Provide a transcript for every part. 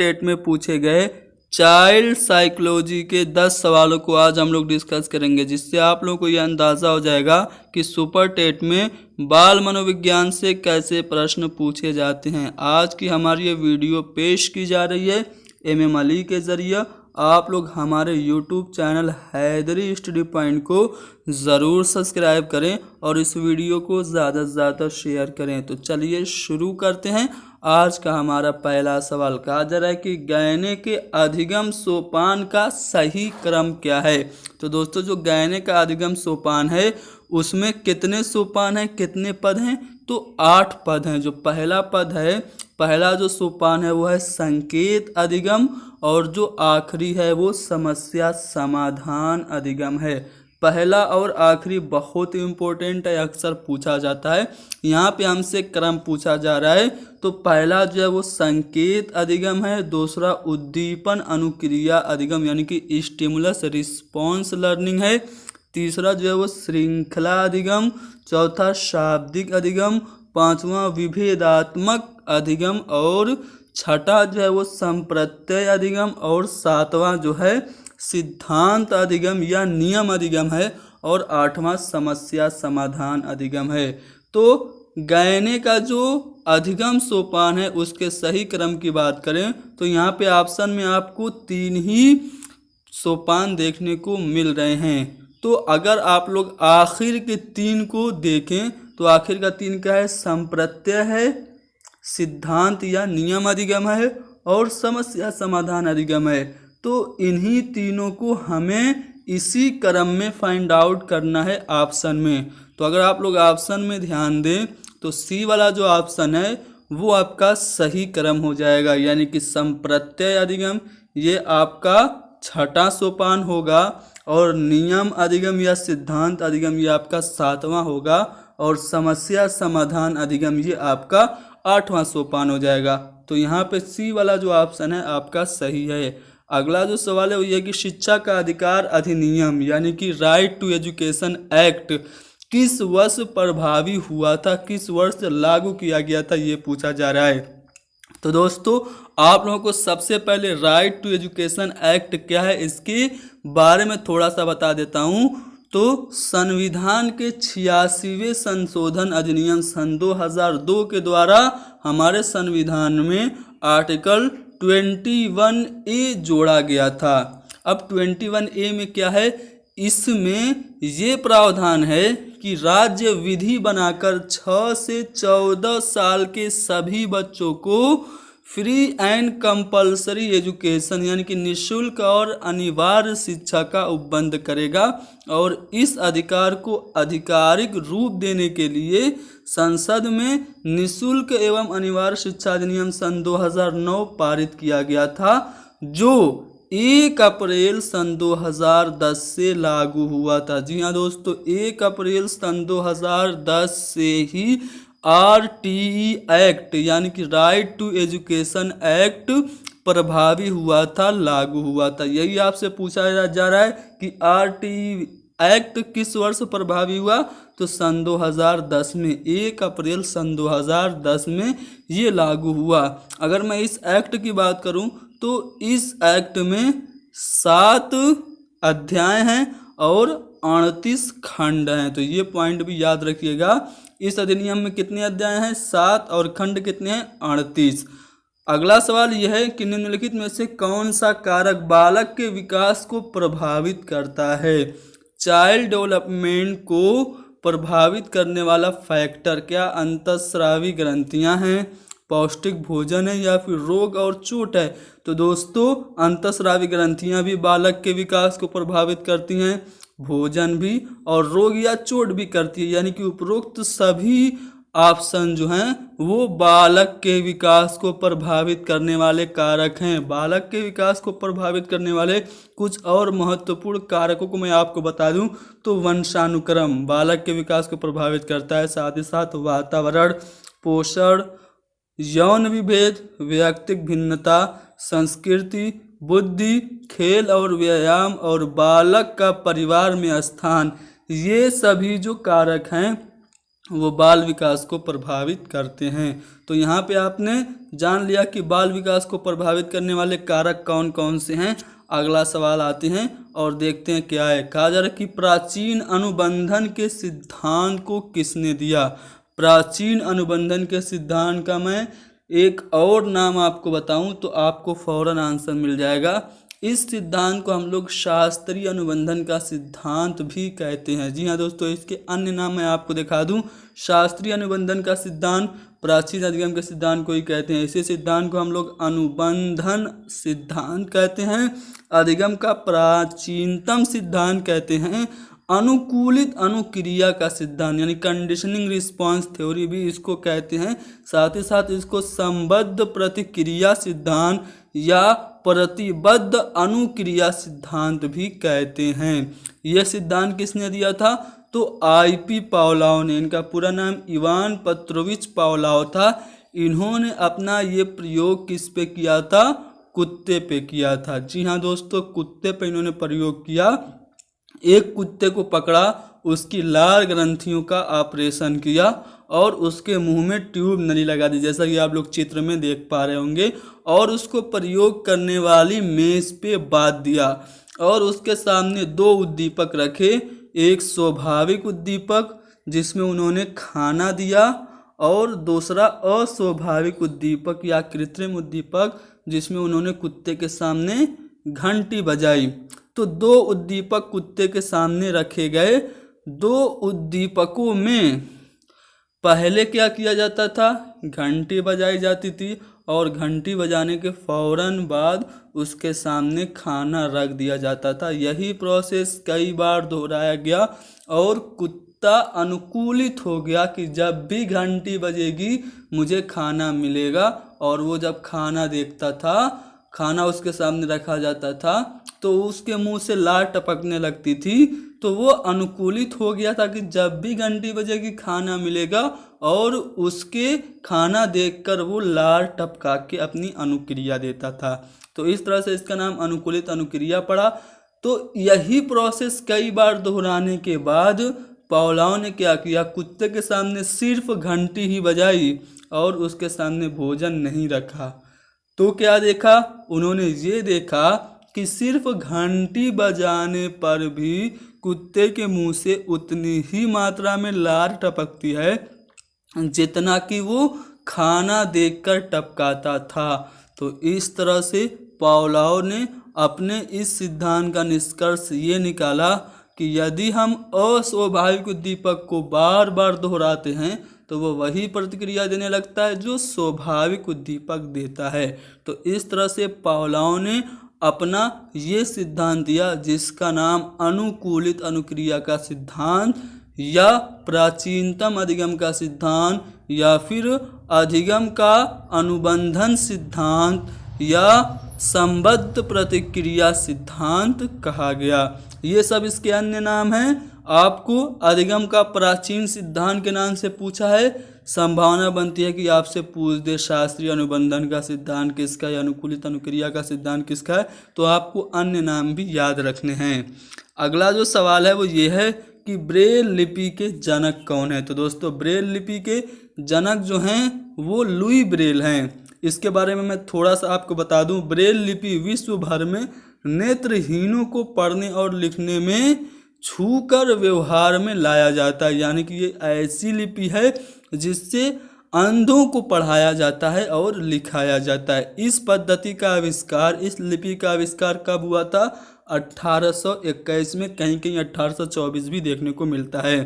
TET में पूछे गए चाइल्ड साइकोलॉजी के 10 सवालों को आज हम लोग डिस्कस करेंगे, जिससे आप लोगों को यह अंदाज़ा हो जाएगा कि सुपर टेट में बाल मनोविज्ञान से कैसे प्रश्न पूछे जाते हैं। आज की हमारी ये वीडियो पेश की जा रही है MM अली के ज़रिए। आप लोग हमारे YouTube channel Haidari study point को ज़रूर सब्सक्राइब करें और इस वीडियो को ज़्यादा से ज़्यादा शेयर करें। तो चलिए शुरू करते हैं। आज का हमारा पहला सवाल कहा जा रहा है कि गहने के अधिगम सोपान का सही क्रम क्या है। तो दोस्तों, जो गहने का अधिगम सोपान है उसमें कितने सोपान हैं, कितने पद हैं? तो 8 पद हैं। जो पहला पद है, पहला जो सोपान है वो है संकेत अधिगम, और जो आखिरी है वो समस्या समाधान अधिगम है। पहला और आखिरी बहुत ही इम्पोर्टेंट है, अक्सर पूछा जाता है। यहाँ पे हमसे क्रम पूछा जा रहा है। तो पहला जो है वो संकेत अधिगम है, दूसरा उद्दीपन अनुक्रिया अधिगम यानी कि स्टिमुलस रिस्पॉन्स लर्निंग है, तीसरा जो है वो श्रृंखला अधिगम, चौथा शाब्दिक अधिगम, पांचवा विभेदात्मक अधिगम, और छठा जो है वो संप्रत्यय अधिगम, और सातवां जो है सिद्धांत अधिगम या नियम अधिगम है, और आठवां समस्या समाधान अधिगम है। तो गहने का जो अधिगम सोपान है उसके सही क्रम की बात करें तो यहाँ पे ऑप्शन में आपको 3 ही सोपान देखने को मिल रहे हैं। तो अगर आप लोग आखिर के 3 को देखें तो आखिर का 3 क्या है? संप्रत्यय है, सिद्धांत या नियम अधिगम है, और समस्या समाधान अधिगम है। तो इन्हीं तीनों को हमें इसी क्रम में फाइंड आउट करना है ऑप्शन में। तो अगर आप लोग ऑप्शन में ध्यान दें तो सी वाला जो ऑप्शन है वो आपका सही क्रम हो जाएगा, यानी कि संप्रत्यय अधिगम ये आपका छठा सोपान होगा, और नियम अधिगम या सिद्धांत अधिगम ये आपका 7वां होगा, और समस्या समाधान अधिगम ये आपका 8वां सोपान हो जाएगा। तो यहाँ पे सी वाला जो ऑप्शन है आपका सही है। अगला जो सवाल है वो ये कि शिक्षा का अधिकार अधिनियम यानी कि राइट टू एजुकेशन एक्ट किस वर्ष प्रभावी हुआ था, किस वर्ष लागू किया गया था, ये पूछा जा रहा है। तो दोस्तों, आप लोगों को सबसे पहले राइट टू एजुकेशन एक्ट क्या है इसके बारे में थोड़ा सा बता देता हूँ। तो संविधान के 86वें संशोधन अधिनियम सन 2002 के द्वारा हमारे संविधान में आर्टिकल 21A जोड़ा गया था। अब 21A में क्या है? इसमें ये प्रावधान है कि राज्य विधि बनाकर 6 से 14 साल के सभी बच्चों को फ्री एंड कंपल्सरी एजुकेशन यानी कि निःशुल्क और अनिवार्य शिक्षा का उपबंध करेगा, और इस अधिकार को आधिकारिक रूप देने के लिए संसद में निःशुल्क एवं अनिवार्य शिक्षा अधिनियम सन 2009 पारित किया गया था, जो 1 अप्रैल सन 2010 से लागू हुआ था। जी हाँ दोस्तों, 1 अप्रैल सन 2010 से ही RTE एक्ट यानी कि राइट टू एजुकेशन एक्ट प्रभावी हुआ था, लागू हुआ था। यही आपसे पूछा जा रहा है कि RTE एक्ट किस वर्ष प्रभावी हुआ? तो सन 2010 में, 1 अप्रैल सन 2010 में ये लागू हुआ। अगर मैं इस एक्ट की बात करूं तो इस एक्ट में 7 अध्याय हैं और 38 खंड हैं। तो ये पॉइंट भी याद रखिएगा। इस अधिनियम में कितने अध्याय हैं? 7, और खंड कितने हैं? 38। अगला सवाल यह है कि निम्नलिखित में से कौन सा कारक बालक के विकास को प्रभावित करता है? चाइल्ड डेवलपमेंट को प्रभावित करने वाला फैक्टर क्या अंतःस्रावी ग्रंथियां हैं, पौष्टिक भोजन है, या फिर रोग और चोट है? तो दोस्तों, अंतःस्रावी ग्रंथियां भी बालक के विकास को प्रभावित करती हैं, भोजन भी, और रोग या चोट भी करती है। यानी कि उपरोक्त सभी ऑप्शन जो हैं वो बालक के विकास को प्रभावित करने वाले कारक हैं। बालक के विकास को प्रभावित करने वाले कुछ और महत्वपूर्ण कारकों को मैं आपको बता दूं तो वंशानुक्रम बालक के विकास को प्रभावित करता है, साथ ही साथ वातावरण, पोषण, यौन विभेद, व्यक्तिक भिन्नता, संस्कृति, बुद्धि, खेल और व्यायाम, और बालक का परिवार में स्थान, ये सभी जो कारक हैं वो बाल विकास को प्रभावित करते हैं। तो यहाँ पे आपने जान लिया कि बाल विकास को प्रभावित करने वाले कारक कौन कौन से हैं। अगला सवाल आते हैं और देखते हैं क्या है। कहा जा रहा है कि प्राचीन अनुबंधन के सिद्धांत को किसने दिया। प्राचीन अनुबंधन के सिद्धांत का मैं एक और नाम आपको बताऊं तो आपको फौरन आंसर मिल जाएगा। इस सिद्धांत को हम लोग शास्त्रीय अनुबंधन का सिद्धांत भी कहते हैं। जी हाँ दोस्तों, इसके अन्य नाम मैं आपको दिखा दूं। शास्त्रीय अनुबंधन का सिद्धांत, प्राचीन अधिगम के सिद्धांत को ही कहते हैं। इसी सिद्धांत को हम लोग अनुबंधन सिद्धांत कहते हैं। अधिगम का प्राचीनतम सिद्धांत कहते हैं। अनुकूलित अनुक्रिया का सिद्धांत यानी कंडीशनिंग रिस्पांस थ्योरी भी इसको कहते हैं। साथ ही साथ इसको संबद्ध प्रतिक्रिया सिद्धांत या प्रतिबद्ध अनुक्रिया सिद्धांत भी कहते हैं। यह सिद्धांत किसने दिया था? तो आईपी पावलोव ने। इनका पूरा नाम इवान पेट्रोविच पावलोव था। इन्होंने अपना ये प्रयोग किस पे किया था? कुत्ते पे किया था। जी हाँ दोस्तों, कुत्ते पे इन्होंने प्रयोग किया। एक कुत्ते को पकड़ा, उसकी लार ग्रंथियों का ऑपरेशन किया और उसके मुंह में ट्यूब नली लगा दी, जैसा कि आप लोग चित्र में देख पा रहे होंगे, और उसको प्रयोग करने वाली मेज पे बांध दिया और उसके सामने दो उद्दीपक रखे। एक स्वाभाविक उद्दीपक जिसमें उन्होंने खाना दिया और दूसरा अस्वाभाविक उद्दीपक या कृत्रिम उद्दीपक जिसमें उन्होंने कुत्ते के सामने घंटी बजाई। तो दो उद्दीपक कुत्ते के सामने रखे गए। दो उद्दीपकों में पहले क्या किया जाता था? घंटी बजाई जाती थी और घंटी बजाने के फौरन बाद उसके सामने खाना रख दिया जाता था। यही प्रोसेस कई बार दोहराया गया और कुत्ता अनुकूलित हो गया कि जब भी घंटी बजेगी मुझे खाना मिलेगा। और वो जब खाना देखता था, खाना उसके सामने रखा जाता था तो उसके मुंह से लार टपकने लगती थी। तो वो अनुकूलित हो गया था कि जब भी घंटी बजेगी खाना मिलेगा और उसके खाना देखकर वो लार टपका के अपनी अनुक्रिया देता था। तो इस तरह से इसका नाम अनुकूलित अनुक्रिया पड़ा। तो यही प्रोसेस कई बार दोहराने के बाद पावलोव ने क्या किया? कुत्ते के सामने सिर्फ घंटी ही बजाई और उसके सामने भोजन नहीं रखा। तो क्या देखा? उन्होंने ये देखा कि सिर्फ घंटी बजाने पर भी कुत्ते के मुंह से उतनी ही मात्रा में लार टपकती है जितना कि वो खाना देखकर टपकाता था। तो इस तरह से पावलोव ने अपने इस सिद्धांत का निष्कर्ष ये निकाला कि यदि हम अस्वाभाविक उद्दीपक को बार बार दोहराते हैं तो वो वही प्रतिक्रिया देने लगता है जो स्वाभाविक उद्दीपक देता है। तो इस तरह से पावलोव ने अपना ये सिद्धांत दिया जिसका नाम अनुकूलित अनुक्रिया का सिद्धांत या प्राचीनतम अधिगम का सिद्धांत या फिर अधिगम का अनुबंधन सिद्धांत या संबद्ध प्रतिक्रिया सिद्धांत कहा गया। ये सब इसके अन्य नाम हैं। आपको अधिगम का प्राचीन सिद्धांत के नाम से पूछा है, संभावना बनती है कि आपसे पूछ दे शास्त्रीय अनुबंधन का सिद्धांत किसका या अनुकूलित अनुक्रिया का सिद्धांत किसका है, तो आपको अन्य नाम भी याद रखने हैं। अगला जो सवाल है वो ये है कि ब्रेल लिपि के जनक कौन है। तो दोस्तों, ब्रेल लिपि के जनक जो हैं वो लुई ब्रेल हैं। इसके बारे में मैं थोड़ा सा आपको बता दूं। ब्रेल लिपि विश्व भर में नेत्रहीनों को पढ़ने और लिखने में छूकर व्यवहार में लाया जाता है, यानी कि ये ऐसी लिपि है जिससे अंधों को पढ़ाया जाता है और लिखाया जाता है। इस पद्धति का आविष्कार, इस लिपि का आविष्कार कब हुआ था? 1821 में, कहीं कहीं 1824 भी देखने को मिलता है।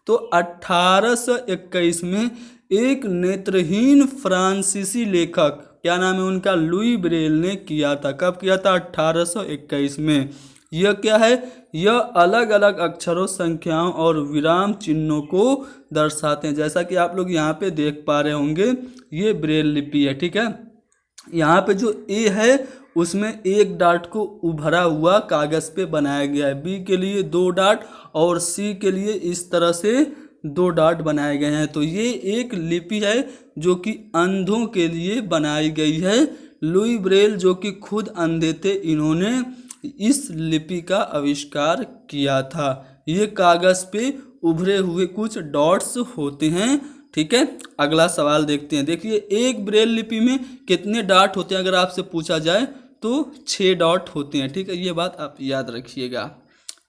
तो 1821 में एक नेत्रहीन फ्रांसीसी लेखक, क्या नाम है उनका? लुई ब्रेल ने किया था। कब किया था? 1821 में। यह क्या है? यह अलग अलग अक्षरों, संख्याओं और विराम चिन्हों को दर्शाते हैं। जैसा कि आप लोग यहाँ पे देख पा रहे होंगे, ये ब्रेल लिपि है, ठीक है। यहाँ पे जो ए है उसमें एक डाट को उभरा हुआ कागज पे बनाया गया है। बी के लिए 2 डाट और सी के लिए इस तरह से 2 डाट बनाए गए हैं। तो ये एक लिपि है जो कि अंधों के लिए बनाई गई है। लुई ब्रेल जो कि खुद अंधे थे, इन्होंने इस लिपि का आविष्कार किया था। ये कागज पे उभरे हुए कुछ डॉट्स होते हैं। ठीक है, अगला सवाल देखते हैं। देखिए, एक ब्रेल लिपि में कितने डॉट होते हैं अगर आपसे पूछा जाए तो 6 डॉट होते हैं। ठीक है, ये बात आप याद रखिएगा।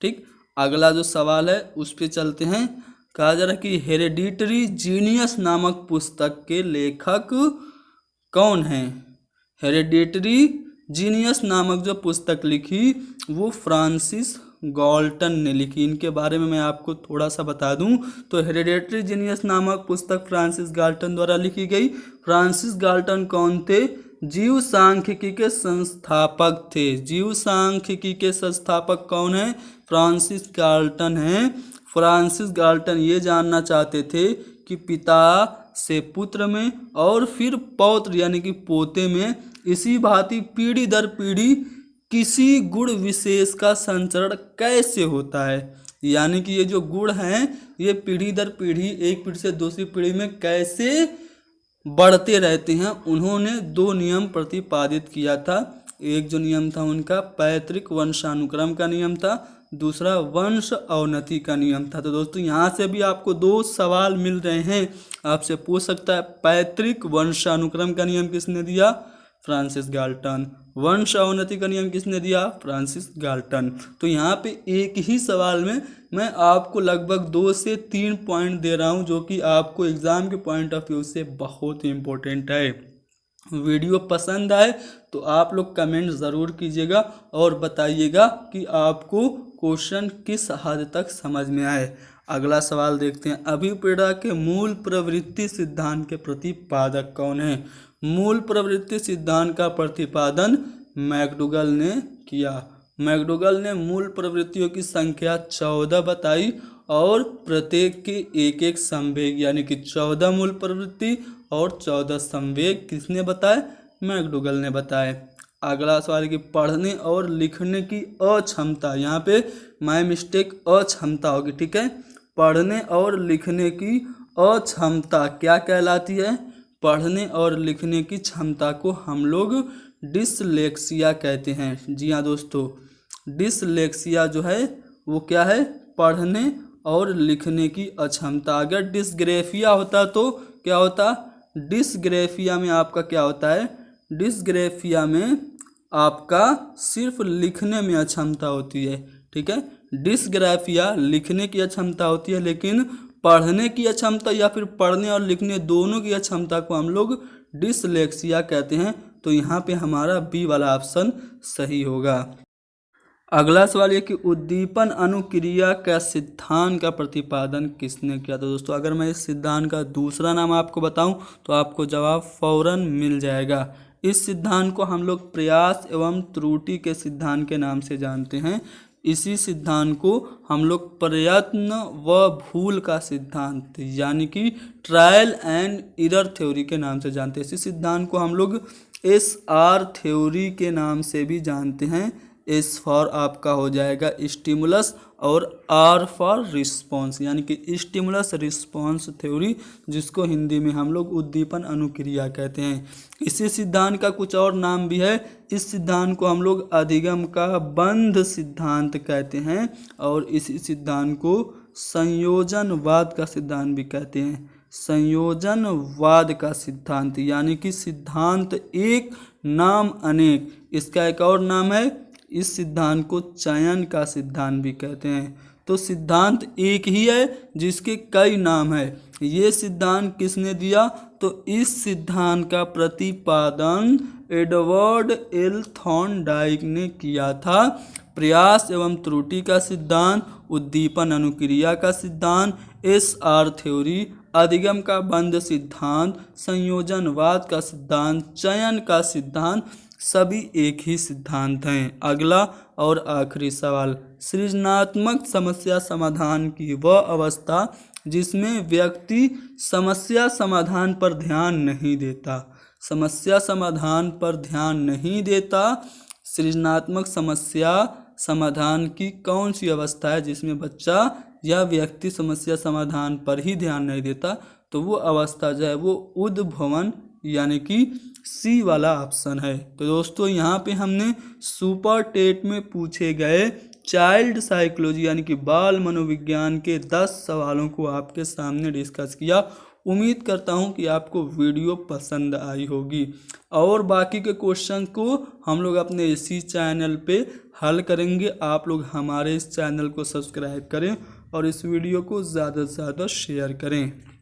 ठीक, अगला जो सवाल है उस पे चलते हैं। कहा जा रहा है कि हेरेडिटरी जीनियस नामक पुस्तक के लेखक कौन हैं? हेरेडिटरी जीनियस नामक जो पुस्तक लिखी वो फ्रांसिस गाल्टन ने लिखी। इनके बारे में मैं आपको थोड़ा सा बता दूं तो हेरेडिटरी जीनियस नामक पुस्तक फ्रांसिस गाल्टन द्वारा लिखी गई। फ्रांसिस गाल्टन कौन थे? जीव सांख्यिकी के संस्थापक थे। जीव सांख्यिकी के संस्थापक कौन है? फ्रांसिस गाल्टन हैं। फ्रांसिस गाल्टन ये जानना चाहते थे कि पिता से पुत्र में और फिर पौत्र यानी कि पोते में इसी भांति पीढ़ी दर पीढ़ी किसी गुण विशेष का संचरण कैसे होता है। यानी कि ये जो गुण हैं ये पीढ़ी दर पीढ़ी, एक पीढ़ी से दूसरी पीढ़ी में कैसे बढ़ते रहते हैं। उन्होंने 2 नियम प्रतिपादित किया था। एक जो नियम था उनका पैतृक वंशानुक्रम का नियम था, दूसरा वंश अवनति का नियम था। तो दोस्तों यहाँ से भी आपको 2 सवाल मिल रहे हैं, आपसे पूछ सकता है पैतृक वंशानुक्रम का नियम किसने दिया? Francis Galton. वंश अवनति का नियम किसने दिया? Francis Galton. तो यहाँ पे एक ही सवाल में मैं आपको लगभग 2 से 3 पॉइंट दे रहा हूँ जो कि आपको एग्जाम के पॉइंट ऑफ व्यू से बहुत ही इम्पोर्टेंट है। वीडियो पसंद आए तो आप लोग कमेंट ज़रूर कीजिएगा और बताइएगा कि आपको क्वेश्चन किस हद तक समझ में आए। अगला सवाल देखते हैं। अभिप्रेरणा के मूल प्रवृत्ति सिद्धांत के प्रतिपादक कौन है? मूल प्रवृत्ति सिद्धांत का प्रतिपादन मैकडूगल ने किया। मैकडूगल ने मूल प्रवृत्तियों की संख्या 14 बताई और प्रत्येक के एक एक संवेग यानी कि 14 मूल प्रवृत्ति और 14 संवेग किसने बताए? मैकडूगल ने बताए। अगला सवाल है कि पढ़ने और लिखने की अक्षमता, यहाँ पे माय मिस्टेक अक्षमता होगी। ठीक है, पढ़ने और लिखने की अक्षमता क्या कहलाती है? पढ़ने और लिखने की क्षमता को हम लोग डिसलेक्सिया कहते हैं। जी हाँ दोस्तों, डिसलेक्सिया जो है वो क्या है? पढ़ने और लिखने की अक्षमता। अगर डिसग्रेफिया होता तो क्या होता? डिसग्रेफिया में आपका क्या होता है? डिसग्रेफिया में आपका सिर्फ लिखने में अक्षमता होती है। ठीक है, डिसग्राफिया लिखने की अक्षमता होती है, लेकिन पढ़ने की अक्षमता या फिर पढ़ने और लिखने दोनों की अक्षमता को हम लोग डिसलेक्सिया कहते हैं। तो यहाँ पे हमारा बी वाला ऑप्शन सही होगा। अगला सवाल ये कि उद्दीपन अनुक्रिया का सिद्धांत का प्रतिपादन किसने किया? तो दोस्तों अगर मैं इस सिद्धांत का दूसरा नाम आपको बताऊं तो आपको जवाब फौरन मिल जाएगा। इस सिद्धांत को हम लोग प्रयास एवं त्रुटि के सिद्धांत के नाम से जानते हैं। इसी सिद्धांत को हम लोग प्रयत्न व भूल का सिद्धांत यानी कि ट्रायल एंड एरर थ्योरी के नाम से जानते हैं। इसी सिद्धांत को हम लोग SR थ्योरी के नाम से भी जानते हैं। S फॉर आपका हो जाएगा स्टिमुलस और R फॉर रिस्पॉन्स यानी कि स्टिमुलस रिस्पॉन्स थ्योरी, जिसको हिंदी में हम लोग उद्दीपन अनुक्रिया कहते हैं। इसी सिद्धांत का कुछ और नाम भी है। इस सिद्धांत को हम लोग अधिगम का बंध सिद्धांत कहते हैं और इसी सिद्धांत को संयोजनवाद का सिद्धांत भी कहते हैं। संयोजनवाद का सिद्धांत यानी कि सिद्धांत एक नाम अनेक, इसका एक और नाम है। इस सिद्धांत को चयन का सिद्धांत भी कहते हैं। तो सिद्धांत एक ही है जिसके कई नाम है। ये सिद्धांत किसने दिया? तो इस सिद्धांत का प्रतिपादन एडवर्ड एल थॉर्नडाइक ने किया था। प्रयास एवं त्रुटि का सिद्धांत, उद्दीपन अनुक्रिया का सिद्धांत, SR थ्योरी, अधिगम का बंध सिद्धांत, संयोजनवाद का सिद्धांत, चयन का सिद्धांत सभी एक ही सिद्धांत हैं। अगला और आखिरी सवाल, सृजनात्मक समस्या समाधान की वह अवस्था जिसमें व्यक्ति समस्या समाधान पर ध्यान नहीं देता। समस्या समाधान पर ध्यान नहीं देता। सृजनात्मक समस्या समाधान की कौन सी अवस्था है जिसमें बच्चा या व्यक्ति समस्या समाधान पर ही ध्यान नहीं देता? तो वो अवस्था जो है वो उद्भवन यानी कि सी वाला ऑप्शन है। तो दोस्तों यहाँ पे हमने सुपर टेट में पूछे गए चाइल्ड साइकोलॉजी यानी कि बाल मनोविज्ञान के 10 सवालों को आपके सामने डिस्कस किया। उम्मीद करता हूं कि आपको वीडियो पसंद आई होगी और बाकी के क्वेश्चन को हम लोग अपने इसी चैनल पे हल करेंगे। आप लोग हमारे इस चैनल को सब्सक्राइब करें और इस वीडियो को ज़्यादा से ज़्यादा शेयर करें।